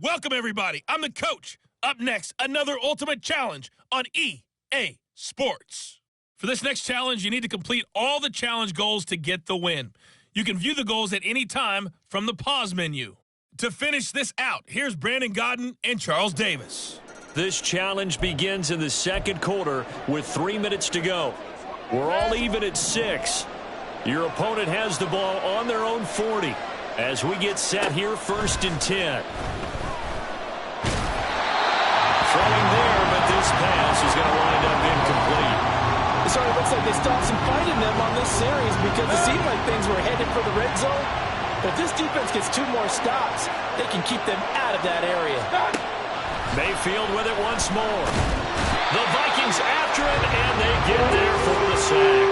Welcome, everybody. I'm the coach. Up next, another ultimate challenge on EA Sports. For this next challenge, you need to complete all the challenge goals to get the win. You can view the goals at any time from the pause menu. To finish this out, here's Brandon Godden and Charles Davis. This challenge begins in the second quarter with 3 minutes to go. We're all even at 6. Your opponent has the ball on their own 40 as we get set here, 1st and 10. Throwing there, but this pass is going to wind up incomplete. Sorry, it looks like they stopped some fight in them on this series because it seemed like things were headed for the red zone. But if this defense gets 2 more stops, they can keep them out of that area. Mayfield with it once more. The Vikings after him, and they get there for the sack.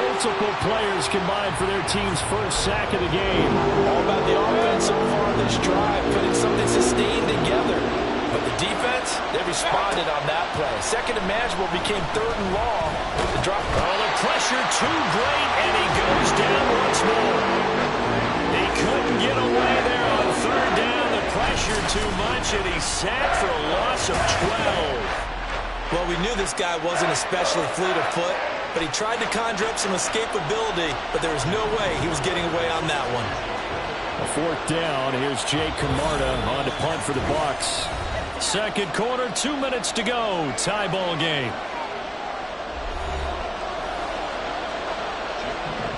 Multiple players combined for their team's first sack of the game. All about the offense so far this drive, putting something sustained together. But the defense, they responded on that play. Second and manageable became 3rd and long. The drop. Oh, the pressure too great, and he goes down once more. He couldn't get away there on 3rd down. The pressure too much, and he's sacked for a loss of 12. Well, we knew this guy wasn't especially fleet of foot, but he tried to conjure up some escapability, but there was no way he was getting away on that one. A 4th down. Here's Jake Camarda on to punt for the Bucs. Second quarter, 2 minutes to go. Tie ball game.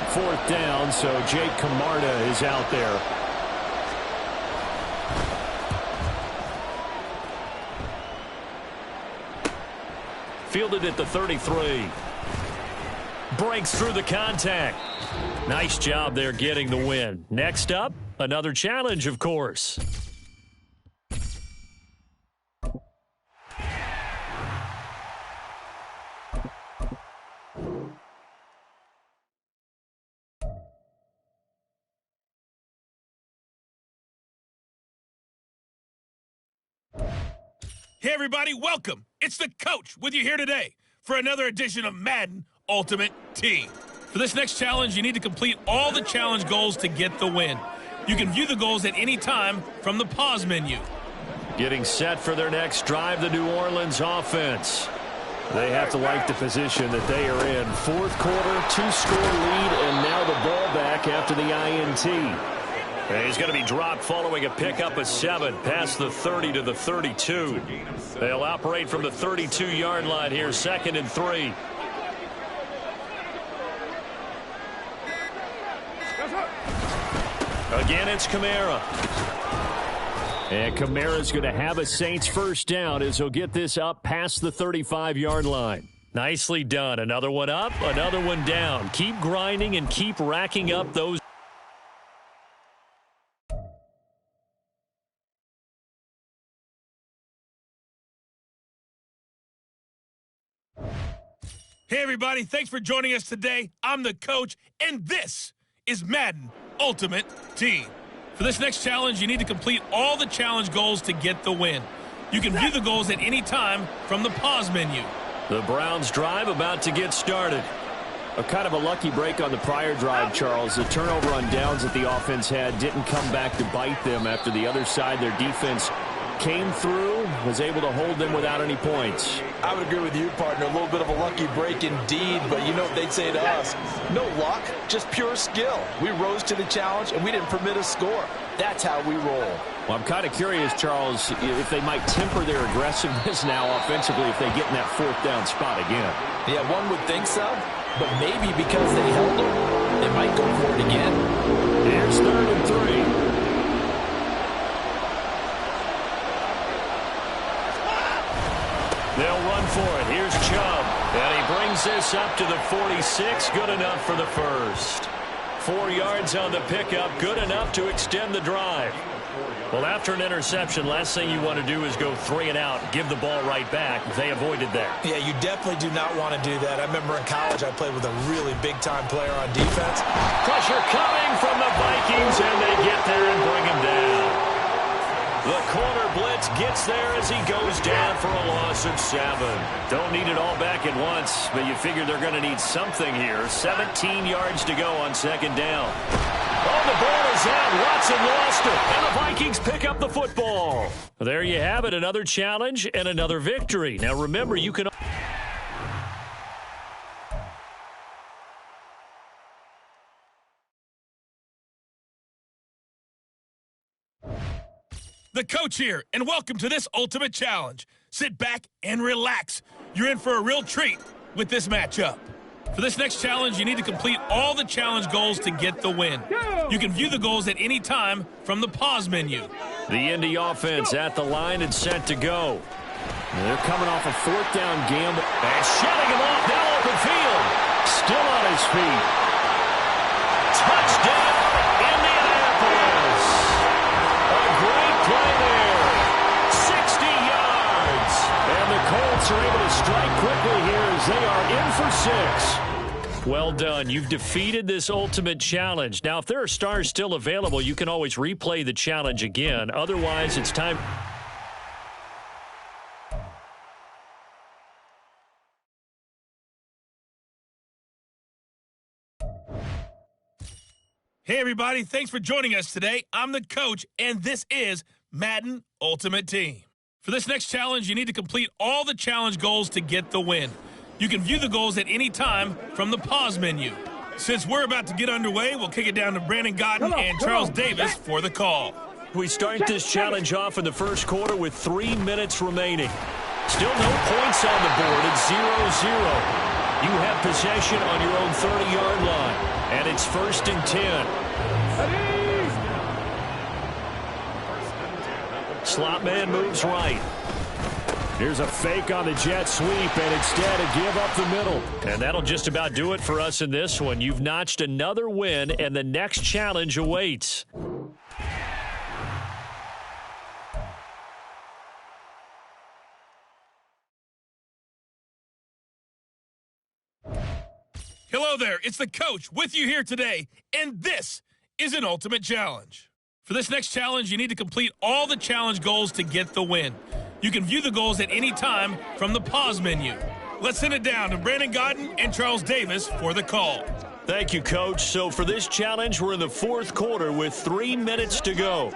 4th down, so Jake Camarda is out there. Fielded at the 33. Breaks through the contact. Nice job there getting the win. Next up, another challenge, of course. Hey, everybody, welcome. It's the coach with you here today for another edition of Madden Ultimate Team. For this next challenge, you need to complete all the challenge goals to get the win. You can view the goals at any time from the pause menu. Getting set for their next drive, the New Orleans offense. They have to like the position that they are in. Fourth quarter, two-score lead, and now the ball back after the INT. And he's going to be dropped following a pickup of 7 past the 30 to the 32. They'll operate from the 32-yard line here, 2nd and 3. Again, it's Kamara. And Kamara's going to have a Saints first down as he'll get this up past the 35-yard line. Nicely done. Another one up, another one down. Keep grinding and keep racking up those. Hey, everybody. Thanks for joining us today. I'm the coach, and this is Madden Ultimate Team. For this next challenge, you need to complete all the challenge goals to get the win. You can view the goals at any time from the pause menu. The Browns drive about to get started. A kind of a lucky break on the prior drive, Charles. The turnover on downs that the offense had didn't come back to bite them after the other side. Their defense came through, was able to hold them without any points. I would agree with you, partner. A little bit of a lucky break indeed, but you know what they'd say to us? No luck, just pure skill. We rose to the challenge, and we didn't permit a score. That's how we roll. Well, I'm kind of curious, Charles, if they might temper their aggressiveness now offensively if they get in that fourth down spot again. Yeah, one would think so, but maybe because they held them, they might go for it again. Here's 3rd and 3. They'll run for it. Here's Chubb. And he brings this up to the 46. Good enough for the first. 4 yards on the pickup. Good enough to extend the drive. Well, after an interception, last thing you want to do is go 3 and out, give the ball right back. They avoided that. Yeah, you definitely do not want to do that. I remember in college I played with a really big-time player on defense. Pressure coming from the Vikings, and they get there and bring him down. The corner blitz gets there as he goes down for a loss of 7. Don't need it all back at once, but you figure they're going to need something here. 17 yards to go on 2nd down. Oh, the ball is out. Watson lost it, and the Vikings pick up the football. There you have it, another challenge and another victory. Now, remember, you can... The coach here, and welcome to this Ultimate Challenge. Sit back and relax. You're in for a real treat with this matchup. For this next challenge, you need to complete all the challenge goals to get the win. You can view the goals at any time from the pause menu. The Indy offense at the line and set to go. They're coming off a 4th down gamble. And shutting him off down open field. Still on his feet. Touchdown, Indianapolis. A great play there. 60 yards. And the Colts are able to strike quickly here as they are in for 6. Well done. You've defeated this ultimate challenge. Now, if there are stars still available, you can always replay the challenge again. Otherwise, it's time... Hey, everybody. Thanks for joining us today. I'm the coach, and this is Madden Ultimate Team. For this next challenge, you need to complete all the challenge goals to get the win. You can view the goals at any time from the pause menu. Since we're about to get underway, we'll kick it down to Brandon Godden and Charles Davis for the call. We start this challenge off in the first quarter with 3 minutes remaining. Still no points on the board. It's 0-0. You have possession on your own 30-yard line, and it's 1st and 10. Slot man moves right. Here's a fake on the jet sweep, and instead a give up the middle. And that'll just about do it for us in this one. You've notched another win, and the next challenge awaits. Hello there, it's the coach with you here today, and this is an Ultimate Challenge. For this next challenge, you need to complete all the challenge goals to get the win. You can view the goals at any time from the pause menu. Let's send it down to Brandon Godden and Charles Davis for the call. Thank you, Coach. So for this challenge, we're in the 4th quarter with 3 minutes to go.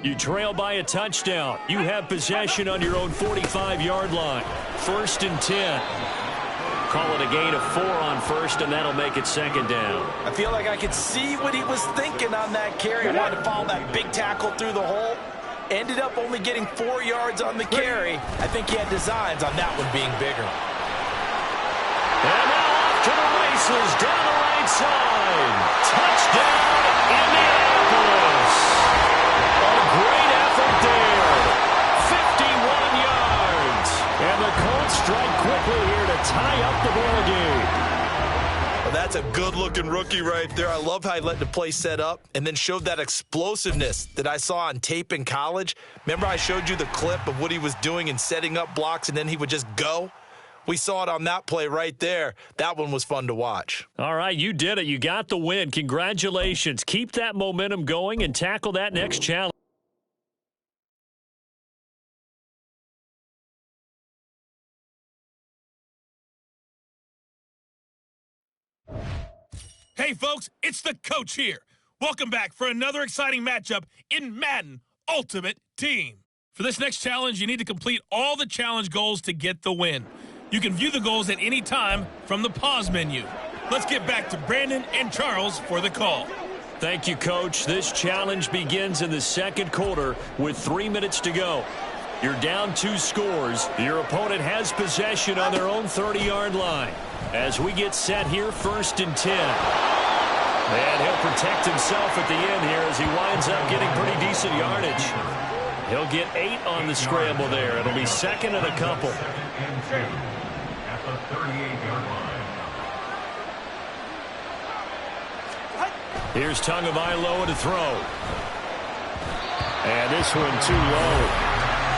You trail by a touchdown. You have possession on your own 45-yard line. 1st and 10. Call it a gain of 4 on first, and that'll make it 2nd down. I feel like I could see what he was thinking on that carry. Wanted to follow that big tackle through the hole. Ended up only getting 4 yards on the carry. I think he had designs on that one being bigger. And now off to the races down the right side. Touchdown, Indianapolis. A great effort there. 51 yards. And the Colts strike quickly here to tie up the ball game. Well, that's a good-looking rookie right there. I love how he let the play set up and then showed that explosiveness that I saw on tape in college. Remember I showed you the clip of what he was doing and setting up blocks, and then he would just go? We saw it on that play right there. That one was fun to watch. All right, you did it. You got the win. Congratulations. Keep that momentum going and tackle that next challenge. Hey, folks, it's the coach here. Welcome back for another exciting matchup in Madden Ultimate Team. For this next challenge, you need to complete all the challenge goals to get the win. You can view the goals at any time from the pause menu. Let's get back to Brandon and Charles for the call. Thank you, Coach. This challenge begins in the 2nd quarter with 3 minutes to go. You're down 2 scores. Your opponent has possession on their own 30-yard line. As we get set here, 1st and 10. And he'll protect himself at the end here as he winds up getting pretty decent yardage. He'll get 8 on the scramble there. It'll be 2nd and a couple. At the 38-yard line. Here's Tagovailoa to throw. And this one too low.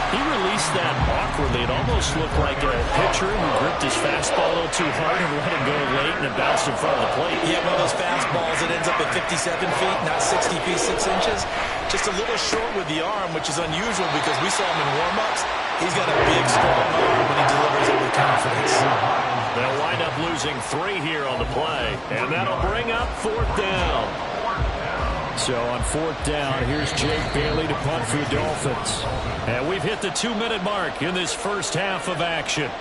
He released that awkwardly. It almost looked like a pitcher who gripped his fastball a little too hard and let it go late, and it bounced in front of the plate. Yeah, one of those fastballs that ends up at 57 feet, not 60 feet, 6 inches. Just a little short with the arm, which is unusual because we saw him in warm-ups. He's got a big, strong arm when he delivers it with confidence. They'll wind up losing 3 here on the play, and that'll bring up 4th down. So on 4th down, here's Jake Bailey to punt for the Dolphins. And we've hit the 2-minute mark in this first half of action.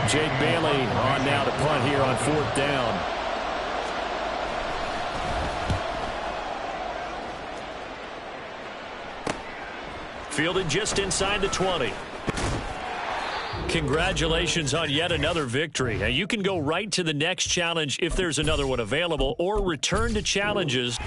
Jake Bailey on now to punt here on 4th down. Fielded just inside the 20. Congratulations on yet another victory. Now you can go right to the next challenge if there's another one available, or return to challenges.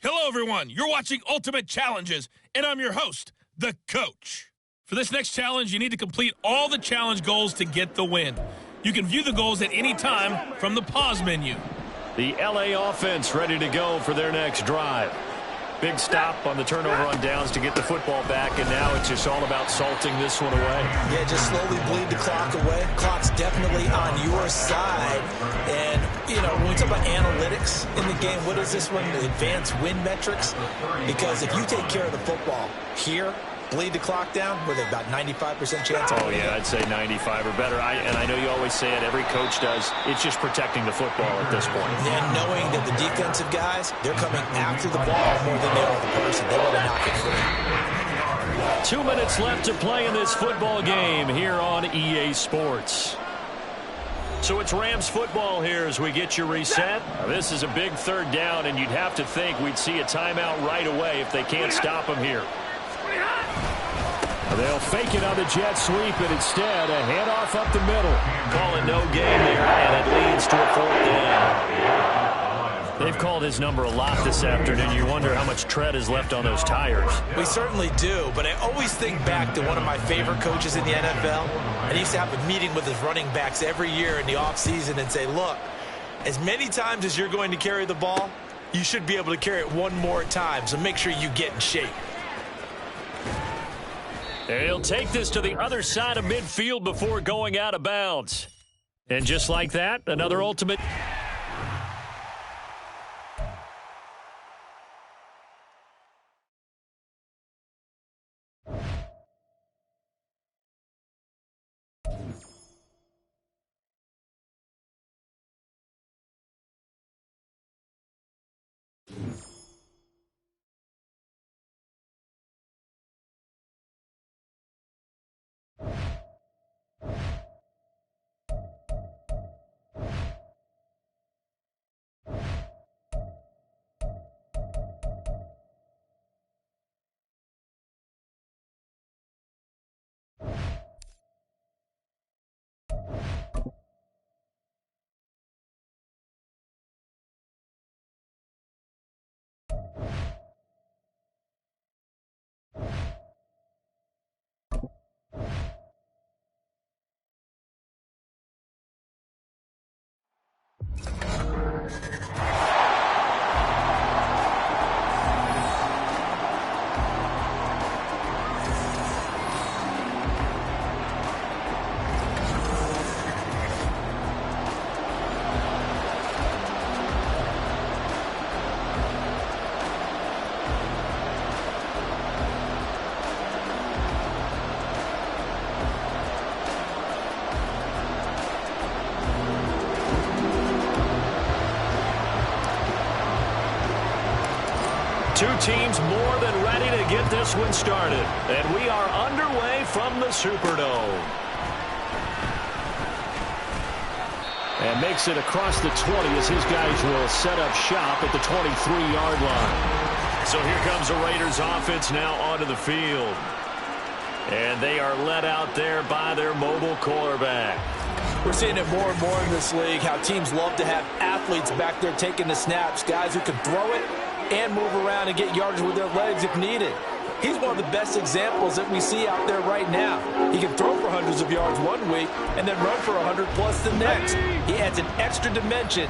Hello, everyone. You're watching Ultimate Challenges, and I'm your host, the coach. For this next challenge, you need to complete all the challenge goals to get the win. You can view the goals at any time from the pause menu. The LA offense ready to go for their next drive. Big stop on the turnover on downs to get the football back, and now it's just all about salting this one away. Yeah, just slowly bleed the clock away. Clock's definitely on your side. And, you know, when we talk about analytics in the game, what is this one? The advanced win metrics? Because if you take care of the football here, bleed the clock down, with about 95% chance. Oh, yeah, I'd say 95 or better. And I know you always say it, every coach does. It's just protecting the football at this point. And knowing that the defensive guys, they're coming after the ball more than they are the person. They want to knock it free. 2 minutes left to play in this football game here on EA Sports. So it's Rams football here as we get you reset. Now, this is a big 3rd down, and you'd have to think we'd see a timeout right away if they can't stop them here. They'll fake it on the jet sweep, and instead a handoff up the middle. Call it no gain there, and it leads to a 4th down. They've called his number a lot this afternoon. You wonder how much tread is left on those tires. We certainly do, but I always think back to one of my favorite coaches in the NFL, and he used to have a meeting with his running backs every year in the offseason and say, look, as many times as you're going to carry the ball, you should be able to carry it one more time, so make sure you get in shape. He'll take this to the other side of midfield before going out of bounds. And just like that, another ultimate... Two teams more than ready to get this one started. And we are underway from the Superdome. And makes it across the 20 as his guys will set up shop at the 23-yard line. So here comes the Raiders offense now onto the field. And they are led out there by their mobile quarterback. We're seeing it more and more in this league, how teams love to have athletes back there taking the snaps, guys who can throw it and move around and get yardage with their legs if needed. He's one of the best examples that we see out there right now. He can throw for hundreds of yards one week and then run for 100 plus the next. He adds an extra dimension.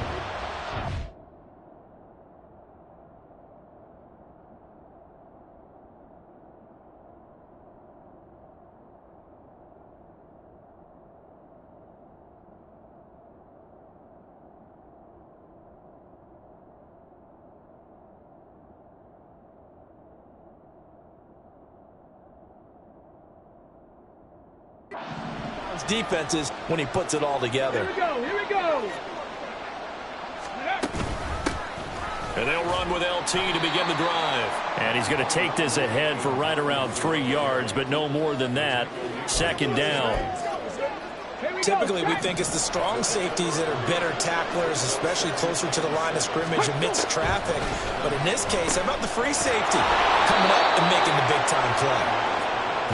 Defenses when he puts it all together. Here we go. And they'll run with LT to begin the drive. And he's going to take this ahead for right around 3 yards, but no more than that. Second down. Typically, we think it's the strong safeties that are better tacklers, especially closer to the line of scrimmage amidst traffic. But in this case, how about the free safety coming up and making the big-time play?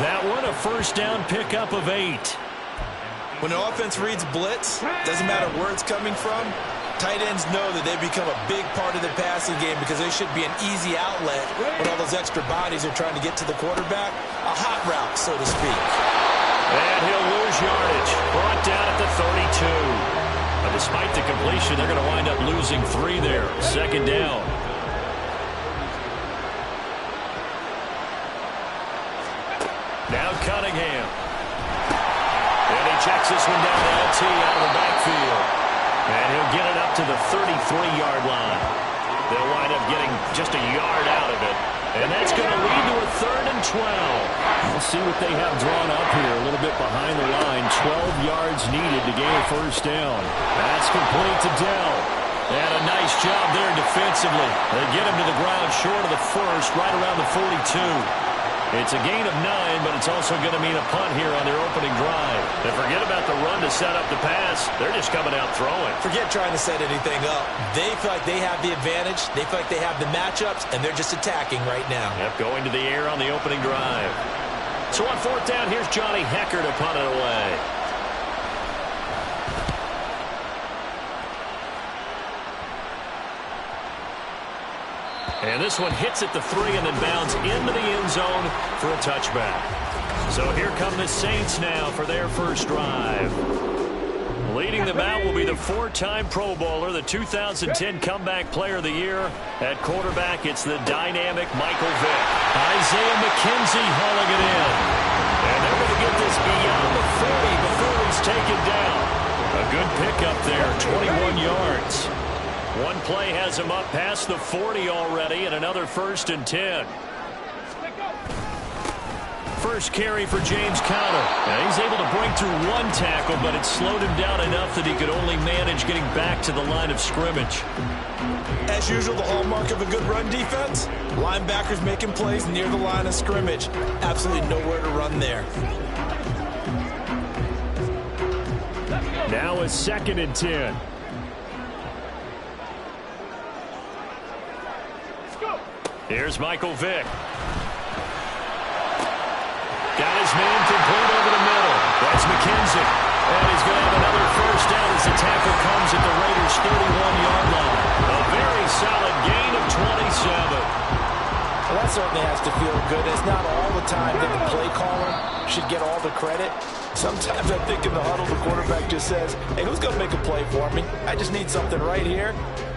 That one, a first down pickup of 8. When the offense reads blitz, doesn't matter where it's coming from, tight ends know that they've become a big part of the passing game because they should be an easy outlet when all those extra bodies are trying to get to the quarterback. A hot route, so to speak. And he'll lose yardage. Brought down at the 32. But despite the completion, they're going to wind up losing 3 there. Second down. Now Cunningham. And he checks this one down to LT out of the backfield. And he'll get it up to the 33-yard line. They'll wind up getting just a yard out of it. And that's going to lead to a 3rd and 12. We'll see what they have drawn up here. A little bit behind the line. 12 yards needed to gain a first down. That's complete to Dell. And a nice job there defensively. They get him to the ground short of the first, right around the 42. It's a gain of 9, but it's also going to mean a punt here on their opening drive. And forget about the run to set up the pass. They're just coming out throwing. Forget trying to set anything up. They feel like they have the advantage. They feel like they have the matchups, and they're just attacking right now. Yep, going to the air on the opening drive. So on 4th down, here's Johnny Hecker to punt it away. And this one hits at the 3 and then bounds into the end zone for a touchback. So here come the Saints now for their first drive. Leading them out will be the 4-time Pro Bowler, the 2010 Comeback Player of the Year. At quarterback, it's the dynamic Michael Vick. Isaiah McKenzie hauling it in. And they're going to get this beyond the 40 before he's taken down. A good pickup there, 21 yards. One play has him up past the 40 already, and another 1st and 10. first carry for James Conner. Now he's able to break through one tackle, but it slowed him down enough that he could only manage getting back to the line of scrimmage. As usual, the hallmark of a good run defense, linebackers making plays near the line of scrimmage. Absolutely nowhere to run there. Now a 2nd and 10. Here's Michael Vick. Got his man complete over the middle. That's McKenzie. And he's going to have another first down as the tackle comes at the Raiders' 31-yard line. A very solid gain of 27. Well, that certainly has to feel good. It's not all the time that the play caller should get all the credit. Sometimes I think in the huddle, the quarterback just says, hey, who's going to make a play for me? I just need something right here.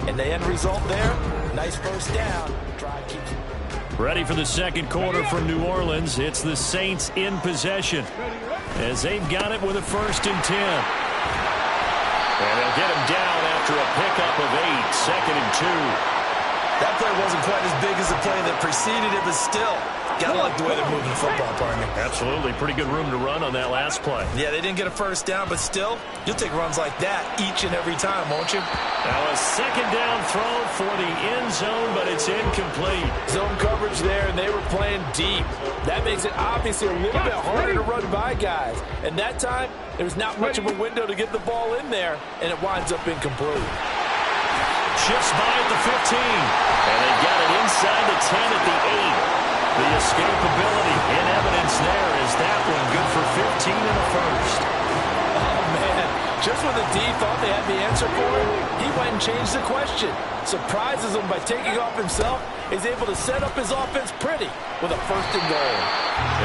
And the end result there, nice first down. Drive keeps. Ready for the second quarter from New Orleans. It's the Saints in possession as they've got it with a 1st and 10. And they'll get him down after a pickup of 8, 2nd and 2. That play wasn't quite as big as the play that preceded it, but still, gotta like the way they're moving the football, partner. Absolutely. Pretty good room to run on that last play. Yeah, they didn't get a first down, but still, you'll take runs like that each and every time, won't you? Now a 2nd down throw for the end zone, but it's incomplete. Zone coverage there, and they were playing deep. That makes it obviously a little bit harder to run by guys. And that time, there was not much of a window to get the ball in there, and it winds up incomplete. Shifts by at the 15. And they've got it inside the 10 at the 8. The escapability in evidence there is that one good for 15 in the first. Oh, man. Just when the D thought they had the answer for him, he went and changed the question. Surprises him by taking off himself. He's able to set up his offense pretty with a 1st and goal.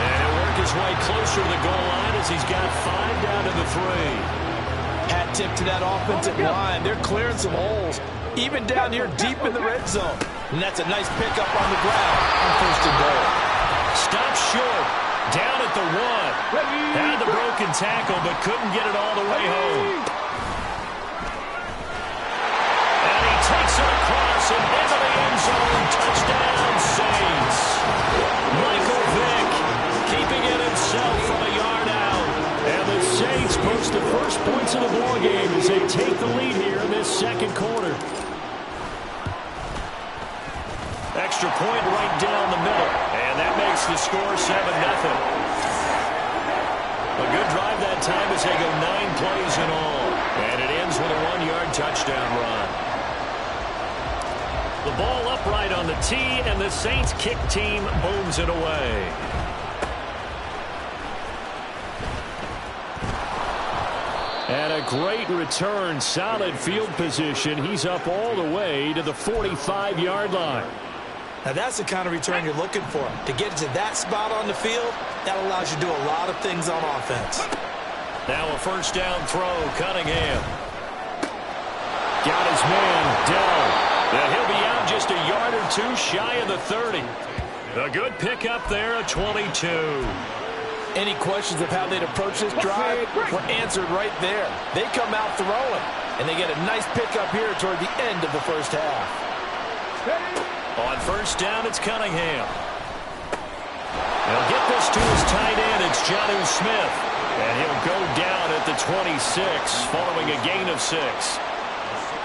And he'll work his way closer to the goal line as he's got 5 down to the 3. Hat tip to that offensive line. They're clearing some holes, even down here deep in the red zone. And that's a nice pickup on the ground on 1st and goal. Stops short. Down at the 1. Had the broken tackle, but couldn't get it all the way home. And he takes it across and into the end zone. Touchdown, Saints. Michael Vick keeping it himself from a yard out. And the Saints post the first points of the ballgame as they take the lead here in this second quarter. Extra point right down the middle. And that makes the score 7-0. A good drive that time as they go 9 plays in all. And it ends with a 1-yard touchdown run. The ball upright on the tee, and the Saints kick team booms it away. And a great return, solid field position. He's up all the way to the 45-yard line. Now, that's the kind of return you're looking for. To get to that spot on the field, that allows you to do a lot of things on offense. Now a first down throw, Cunningham. Got his man, Dell. And he'll be out just a yard or 2 shy of the 30. A good pickup there, a 22. Any questions of how they'd approach this drive were answered right there. They come out throwing, and they get a nice pickup here toward the end of the first half. On first down, it's Cunningham. He'll get this to his tight end. It's Jonnu Smith. And he'll go down at the 26 following a gain of 6.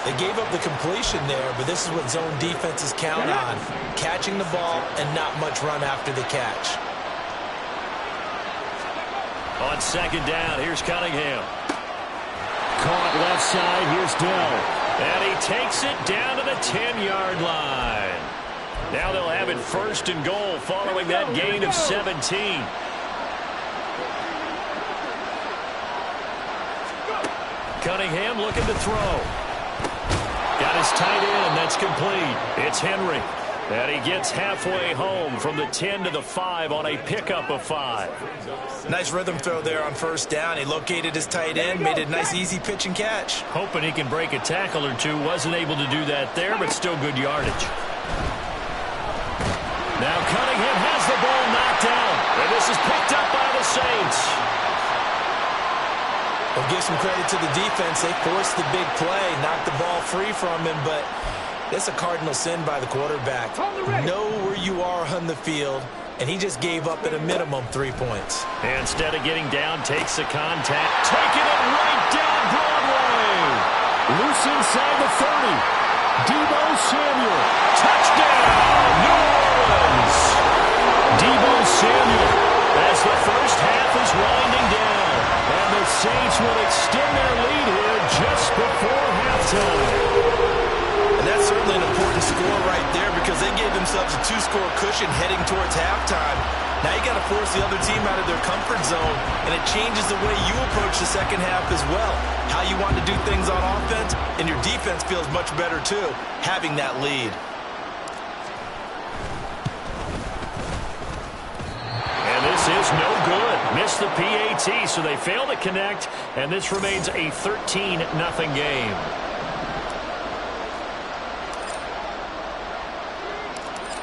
They gave up the completion there, but this is what zone defenses count on. Catching the ball and not much run after the catch. On second down, here's Cunningham. Caught left side, here's Dell. And he takes it down to the 10-yard line. Now they'll have it 1st and goal following that gain of 17. Cunningham looking to throw. Got his tight end, that's complete. It's Henry. And he gets halfway home from the 10 to the 5 on a pickup of 5. Nice rhythm throw there on first down. He located his tight end, made it a nice easy pitch and catch. Hoping he can break a tackle or 2. Wasn't able to do that there, but still good yardage. Now Cunningham has the ball knocked down. And this is picked up by the Saints. We'll give some credit to the defense. They forced the big play, knocked the ball free from him, but it's a cardinal sin by the quarterback. Know where you are on the field and he just gave up at a minimum 3 points. And instead of getting down, takes the contact, taking it right down Broadway. Loose inside the 30. Deebo Samuel, touchdown, New Orleans. Deebo Samuel, as the first half is winding down, and the Saints will extend their lead here just before halftime. And that's certainly an important score right there because they gave themselves a 2-score cushion heading towards halftime. Now you got to force the other team out of their comfort zone, and it changes the way you approach the second half as well. How you want to do things on offense, and your defense feels much better too, having that lead. And this is no good. Missed the PAT, so they fail to connect, and this remains a 13-0 game.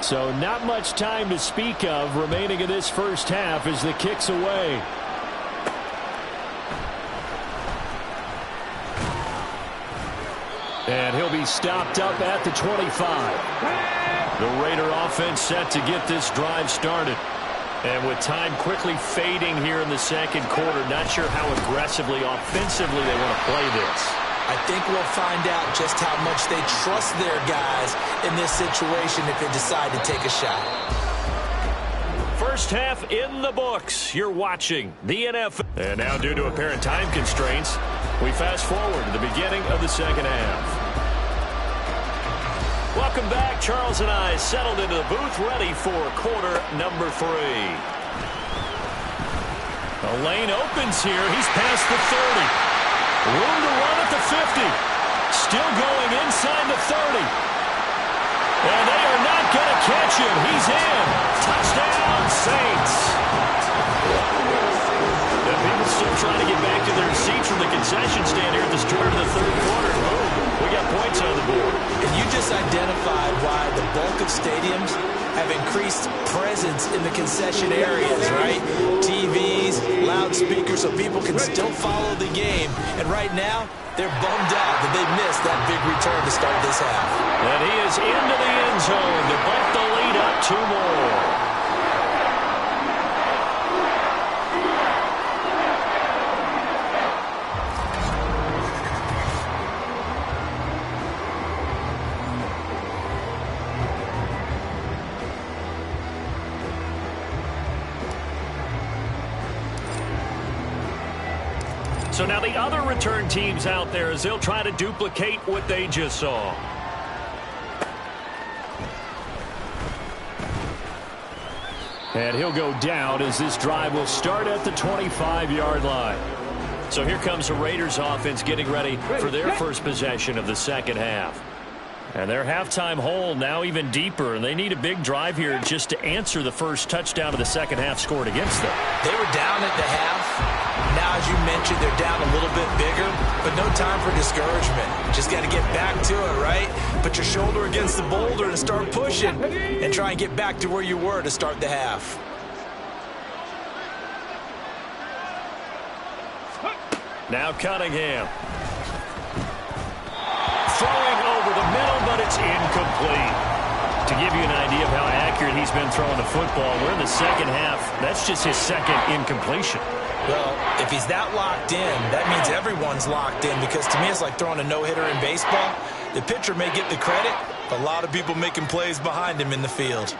So not much time to speak of remaining in this first half as the kick's away. And he'll be stopped up at the 25. The Raider offense set to get this drive started. And with time quickly fading here in the second quarter, not sure how aggressively, offensively they want to play this. I think we'll find out just how much they trust their guys in this situation if they decide to take a shot. First half in the books. You're watching the NFL. And now, due to apparent time constraints, we fast forward to the beginning of the second half. Welcome back. Charles and I settled into the booth, ready for quarter number 3. The lane opens here. He's past the 30. Room to run at the 50. Still going inside the 30. And they are not going to catch him. He's in. Touchdown, Saints. The people still trying to get back to their seats from the concession stand here at the start of the third quarter. Boom. We got points on the board. And you just identified why the bulk of stadiums have increased presence in the concession areas, right? TVs, loudspeakers, so people can still follow the game. And right now, they're bummed out that they missed that big return to start this half. And he is into the end zone to bump the lead up 2 more. So now the other return teams out there as they'll try to duplicate what they just saw. And he'll go down as this drive will start at the 25-yard line. So here comes the Raiders offense getting ready for their first possession of the second half. And their halftime hole now even deeper, and they need a big drive here just to answer the first touchdown of the second half scored against them. They were down at the half. Now, as you mentioned, they're down a little bit bigger, but no time for discouragement. Just got to get back to it, right? Put your shoulder against the boulder and start pushing and try and get back to where you were to start the half. Now Cunningham. Throwing over the middle, but it's incomplete. To give you an idea of how accurate he's been throwing the football, we're in the second half. That's just his second incompletion. Well, if he's that locked in, that means everyone's locked in, because to me it's like throwing a no-hitter in baseball. The pitcher may get the credit, but a lot of people making plays behind him in the field.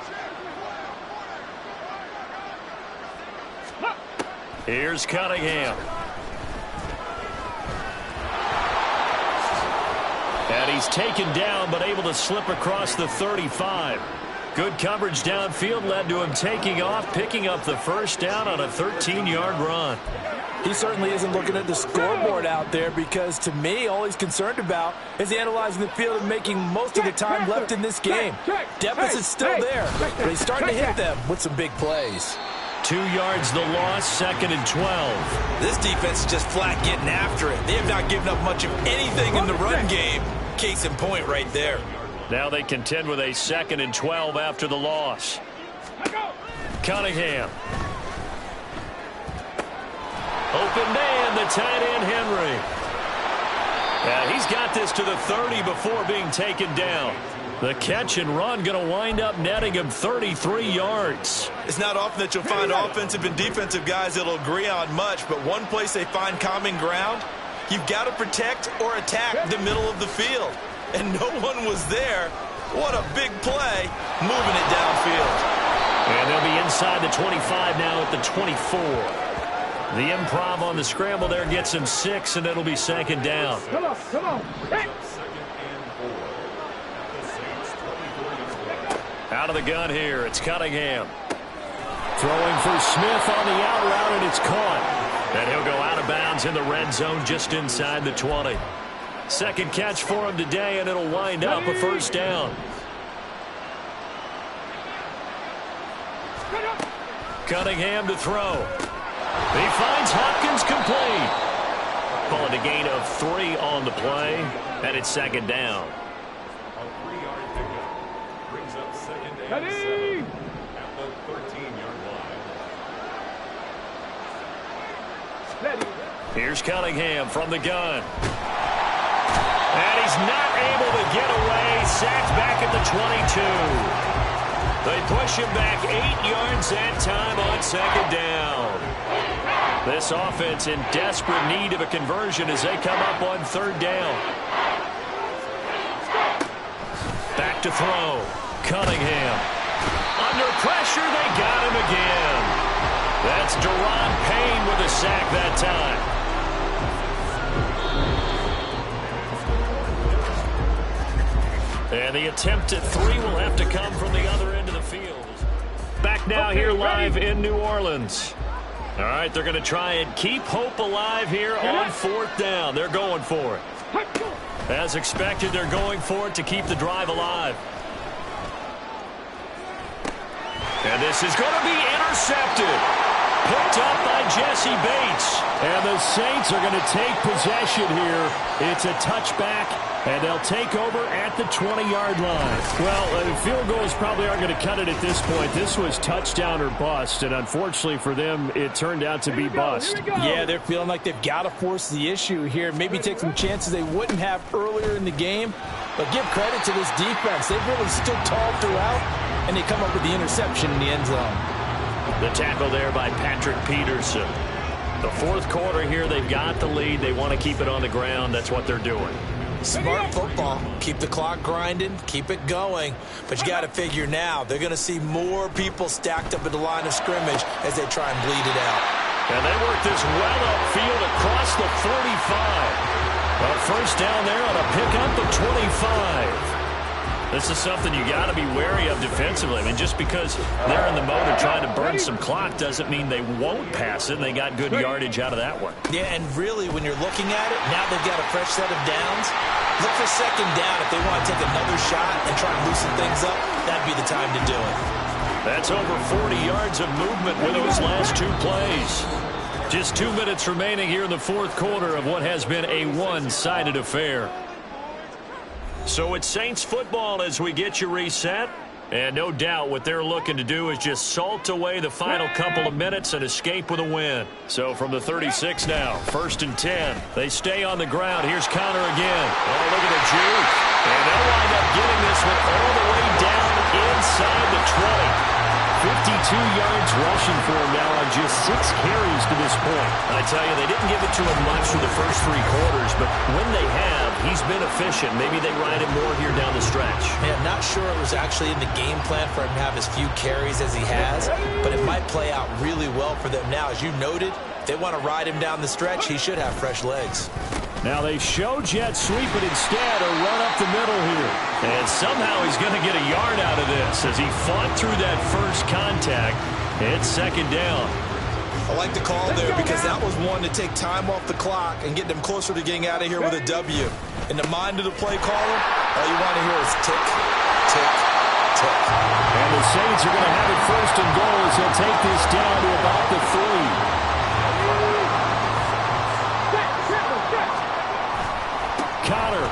Here's Cunningham. And he's taken down, but able to slip across the 35. Good coverage downfield led to him taking off, picking up the first down on a 13-yard run. He certainly isn't looking at the scoreboard out there, because to me, all he's concerned about is analyzing the field and making most of the time left in this game. Deficit's still there, but he's starting to hit them with some big plays. 2 yards the loss, 2nd and 12. This defense is just flat getting after it. They have not given up much of anything in the run game. Case in point right there. Now they contend with a 2nd and 12 after the loss. Cunningham. Open man, the tight end Henry. He's got this to the 30 before being taken down. The catch and run going to wind up netting him 33 yards. It's not often that you'll find offensive and defensive guys that'll agree on much, but one place they find common ground, you've got to protect or attack the middle of the field. And no one was there. What a big play, moving it downfield. And they'll be inside the 25 now at the 24. The improv on the scramble there gets him 6, and it'll be second down. Come on. Out of the gun here, it's Cunningham. Throwing for Smith on the out route, and it's caught. And he'll go out of bounds in the red zone just inside the 20. Second catch for him today, and it'll wind up a first down. Cunningham to throw. He finds Hopkins complete. Calling a gain of 3 on the play, and it's second down. A 3-yard pickup brings up second and 7 at the 13-yard line. Here's Cunningham from the gun. And he's not able to get away. Sacked back at the 22. They push him back 8 yards that time on second down. This offense in desperate need of a conversion as they come up on third down. Back to throw. Cunningham. Under pressure, they got him again. That's Deron Payne with a sack that time. And the attempt at 3 will have to come from the other end of the field. Back now here live in New Orleans. All right, they're going to try and keep hope alive here on fourth down. They're going for it. As expected, they're going for it to keep the drive alive. And this is going to be intercepted. Picked up by Jesse Bates. And the Saints are going to take possession here. It's a touchback, and they'll take over at the 20-yard line. Well, field goals probably aren't going to cut it at this point. This was touchdown or bust, and unfortunately for them, it turned out to be bust. Yeah, they're feeling like they've got to force the issue here. Maybe take some chances they wouldn't have earlier in the game. But give credit to this defense. They've really stood tall throughout, and they come up with the interception in the end zone. The tackle there by Patrick Peterson. The fourth quarter here, they've got the lead. They want to keep it on the ground. That's what they're doing. Smart football. Keep the clock grinding. Keep it going. But you got to figure now, they're going to see more people stacked up at the line of scrimmage as they try and bleed it out. And they work this well upfield across the 45. A first down there on a pickup of 25. This is something you got to be wary of defensively. I mean, just because they're in the mode of trying to burn some clock doesn't mean they won't pass it, and they got good yardage out of that one. Yeah, and really, when you're looking at it, now they've got a fresh set of downs. Look for second down if they want to take another shot and try and loosen things up. That'd be the time to do it. That's over 40 yards of movement with those last 2 plays. Just 2 minutes remaining here in the fourth quarter of what has been a one-sided affair. So it's Saints football as we get you reset. And no doubt what they're looking to do is just salt away the final couple of minutes and escape with a win. So from the 36 now, 1st and 10. They stay on the ground. Here's Connor again. Oh, look at the juke. And they'll wind up getting this one all the way down inside the 20. 52 yards rushing for him now on just 6 carries to this point. I tell you, they didn't give it to him much for the first 3 quarters, but when they have, he's been efficient. Maybe they ride him more here down the stretch. Yeah, not sure it was actually in the game plan for him to have as few carries as he has, but it might play out really well for them now. As you noted, if they want to ride him down the stretch, he should have fresh legs. Now they show jet sweep, but instead a run up the middle here. And somehow he's going to get a yard out of this as he fought through that first contact. It's second down. I like the call there because that was one to take time off the clock and get them closer to getting out of here with a W. In the mind of the play caller, all you want to hear is tick, tick, tick. And the Saints are going to have it 1st and goal as he'll take this down to about the 3. Connor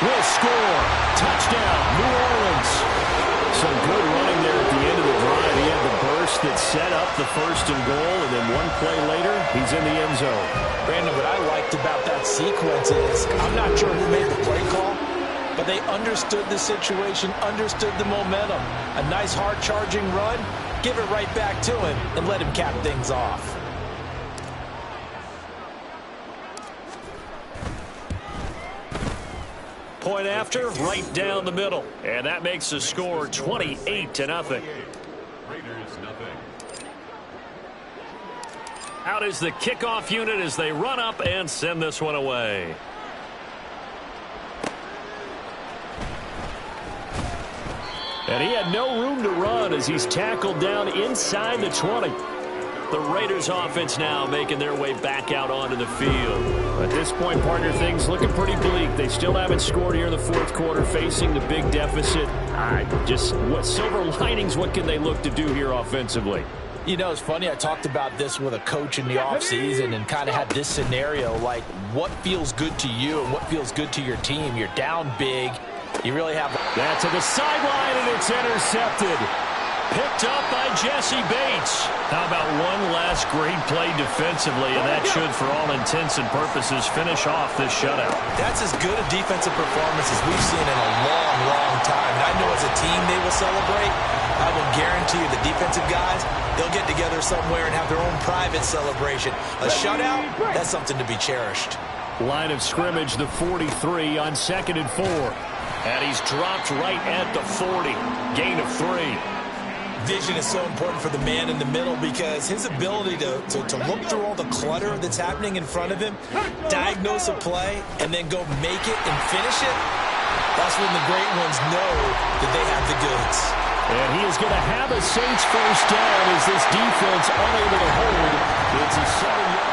will score. Touchdown, New Orleans. Some good running there at the end of the drive. He had the burst that set up the 1st and goal, and then one play later, he's in the end zone. Brandon, what I liked about that sequence is I'm not sure who made the play call, but but they understood the situation, understood the momentum. A nice hard-charging run, give it right back to him, and let him cap things off. Point after, right down the middle. And that makes the score 28-0. Raiders nothing. Out is the kickoff unit as they run up and send this one away. And he had no room to run as he's tackled down inside the 20. The Raiders offense now making their way back out onto the field. At this point, partner, things looking pretty bleak. They still haven't scored here in the fourth quarter, facing the big deficit. What silver linings, what can they look to do here offensively? You know, it's funny, I talked about this with a coach in the offseason and kind of had this scenario, like what feels good to you and what feels good to your team. You're down big. You really have... That to the sideline, and it's intercepted. Picked up by Jesse Bates. How about one last great play defensively, and that should, for all intents and purposes, finish off this shutout. That's as good a defensive performance as we've seen in a long, long time. And I know as a team they will celebrate. I will guarantee you the defensive guys, they'll get together somewhere and have their own private celebration. A shutout, that's something to be cherished. Line of scrimmage, the 43 on 2nd and 4. And he's dropped right at the 40. Gain of 3. Vision is so important for the man in the middle because his ability to look through all the clutter that's happening in front of him, diagnose a play, and then go make it and finish it, that's when the great ones know that they have the goods. And he is going to have a Saints first down as this defense unable to hold. It's a 7-yard